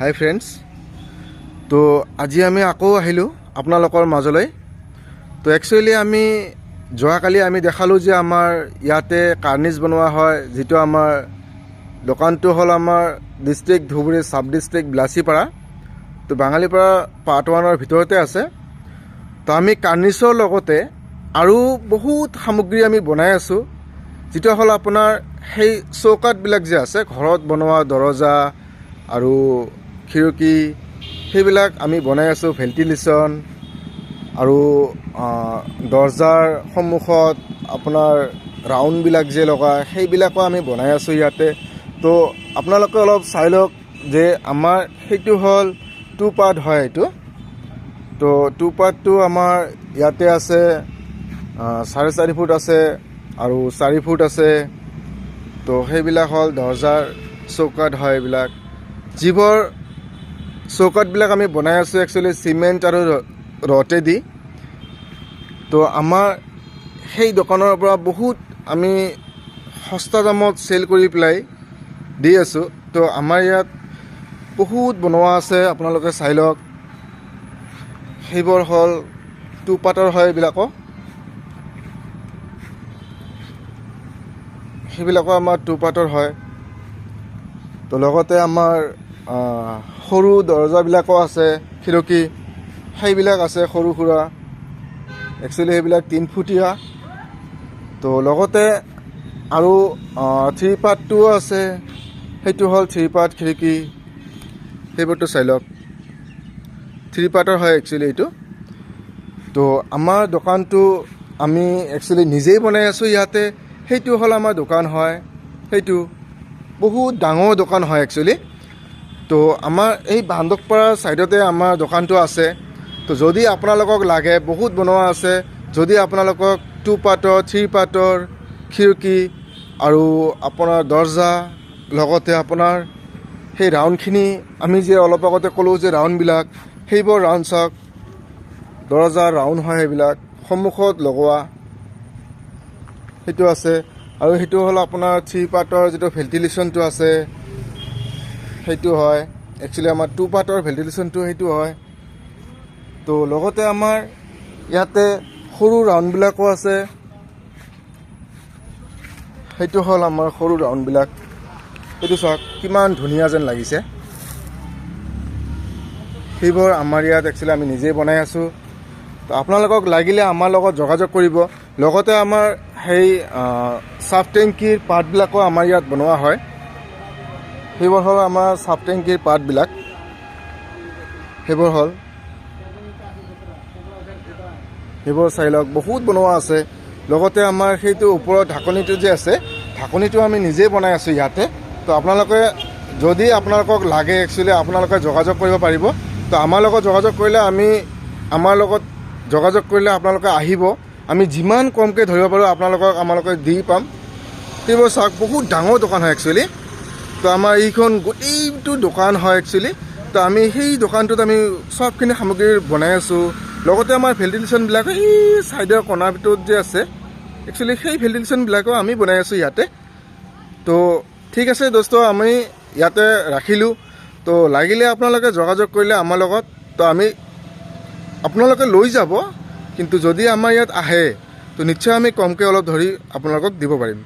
হাই friends, তো আজি আমি আকৌ আহিলোঁ আপোনালোকৰ মাজলৈ। তো একচুৱেলি আমি যোৱাকালি আমি দেখালোঁ যে আমাৰ ইয়াতে কাৰ্নিছ বনোৱা হয়, যিটো আমাৰ দোকানটো হ'ল আমাৰ ডিষ্ট্ৰিক্ট ধুবুৰী চাব ডিষ্ট্ৰিক্ট বিলাচীপাৰা, তো বাঙালীপাৰা পাৰ্ট 1ৰ ভিতৰতে আছে। তো আমি কাৰ্নিছৰ লগতে আৰু বহুত সামগ্ৰী আমি বনাই আছোঁ, যিটো হ'ল আপোনাৰ সেই চৌকাঠবিলাক যে আছে ঘৰত বনোৱা দৰজা আৰু খিৰিকী, সেইবিলাক আমি বনাই আছোঁ। ভেণ্টিলেশ্যন আৰু দৰজাৰ সন্মুখত আপোনাৰ ৰাউণ্ডবিলাক যে লগায় সেইবিলাকো আমি বনাই আছোঁ ইয়াতে। তো আপোনালোকে অলপ চাই লওক যে আমাৰ সেইটো হ'ল 2 পাৰ্ট হয় এইটো। তো 2 পাৰ্টটো আমাৰ ইয়াতে আছে 4.5 ফুট আছে আৰু 4 ফুট আছে। তো সেইবিলাক হ'ল দৰজাৰ চৌকাঠ হয়। এইবিলাক যিবোৰ চৌকাঠবিলাক আমি বনাই আছোঁ একচুৱেলি চিমেণ্ট আৰু ৰটেদি। তো আমাৰ সেই দোকানৰ পৰা বহুত আমি সস্তা দামত চেল কৰি পেলাই দি আছোঁ। তো আমাৰ ইয়াত বহুত বনোৱা আছে, আপোনালোকে চাই লওক। সেইবোৰ হ'ল 2 পাৰ্টৰ হয়। সেইবিলাকো আমাৰ 2 পাৰ্টৰ হয়। তো লগতে আমাৰ সৰু দৰজাবিলাকো আছে, খিৰিকী সেইবিলাক আছে সৰু সুৰা, একচুৱেলি সেইবিলাক 3 ফুটীয়া। তো লগতে আৰু 3 পাৰ্টটোও আছে, সেইটো হ'ল 3 পাৰ্ট খিৰিকী। সেইবোৰতো চাই লওক, 3 পাৰ্টৰ হয় একচুৱেলি এইটো। তো আমাৰ দোকানটো আমি একচুৱেলি নিজেই বনাই আছোঁ ইয়াতে। সেইটো হ'ল আমাৰ দোকান হয়, সেইটো বহুত ডাঙৰ দোকান হয় একচুৱেলি। তো আমাৰ এই বান্দকপাৰা ছাইডতে আমাৰ দোকানটো আছে। তো যদি আপোনালোকক লাগে, বহুত বনোৱা আছে। যদি আপোনালোকক 2 পাৰ্টৰ 3 পাৰ্টৰ খিৰিকী আৰু আপোনাৰ দৰজা, লগতে আপোনাৰ সেই ৰাউণ্ডখিনি আমি যে অলপ আগতে ক'লোঁ যে ৰাউণ্ডবিলাক, সেইবোৰ ৰাউণ্ড চাওক, দৰজাৰ ৰাউণ্ড হয় সেইবিলাক, সন্মুখত লগোৱা সেইটো আছে। আৰু সেইটো হ'ল আপোনাৰ 3 পাৰ্টৰ যিটো ভেণ্টিলেশ্যনটো আছে সেইটো হয়। একচুৱেলি আমাৰ 2 পাৰ্টৰ ভেণ্টিলেশ্যনটো সেইটো হয়। তো লগতে আমাৰ ইয়াতে সৰু ৰাউণ্ডবিলাকো আছে, সেইটো হ'ল আমাৰ সৰু ৰাউণ্ডবিলাক। সেইটো চাওক কিমান ধুনীয়া যেন লাগিছে। সেইবোৰ আমাৰ ইয়াত একচুৱেলি আমি নিজেই বনাই আছোঁ। তো আপোনালোকক লাগিলে আমাৰ লগত যোগাযোগ কৰিব। লগতে আমাৰ সেই চাব টেংকিৰ পাৰ্টবিলাকো আমাৰ ইয়াত বনোৱা হয়। সেইবোৰ হ'ল আমাৰ চাব টেংকিৰ পাৰ্টবিলাক, সেইবোৰ চাই লওক, বহুত বনোৱা আছে। লগতে আমাৰ সেইটো ওপৰৰ ঢাকনিটো যে আছে, ঢাকনিটো আমি নিজেই বনাই আছোঁ ইয়াতে। তো আপোনালোকে যদি আপোনালোকক লাগে একচুৱেলি আপোনালোকে যোগাযোগ কৰিব পাৰিব। তো আমাৰ লগত যোগাযোগ কৰিলে আপোনালোকে আহিব, আমি যিমান কমকৈ ধৰিব পাৰোঁ আপোনালোকে দি পাম। সেইবোৰ চাওক, বহুত ডাঙৰ দোকান হয় একচুৱেলি। তো আমাৰ এইখন গোটেইটো দোকান হয় একচুৱেলি। তো আমি সেই দোকানটোত আমি চবখিনি সামগ্ৰী বনাই আছোঁ। লগতে আমাৰ ভেণ্টিলেশ্যনবিলাকো এই ছাইডৰ কণাৰ ভিতৰত যে আছে, একচুৱেলি সেই ভেণ্টিলেশ্যনবিলাকো আমি বনাই আছোঁ ইয়াতে। তো ঠিক আছে দোস্ত, আমি ইয়াতে ৰাখিলোঁ। তো লাগিলে আপোনালোকে যোগাযোগ কৰিলে আমাৰ লগত, তো আপোনালোকে লৈ যাব। কিন্তু যদি আমাৰ ইয়াত আহে তো নিশ্চয় আমি কমকৈ অলপ ধৰি আপোনালোকক দিব পাৰিম।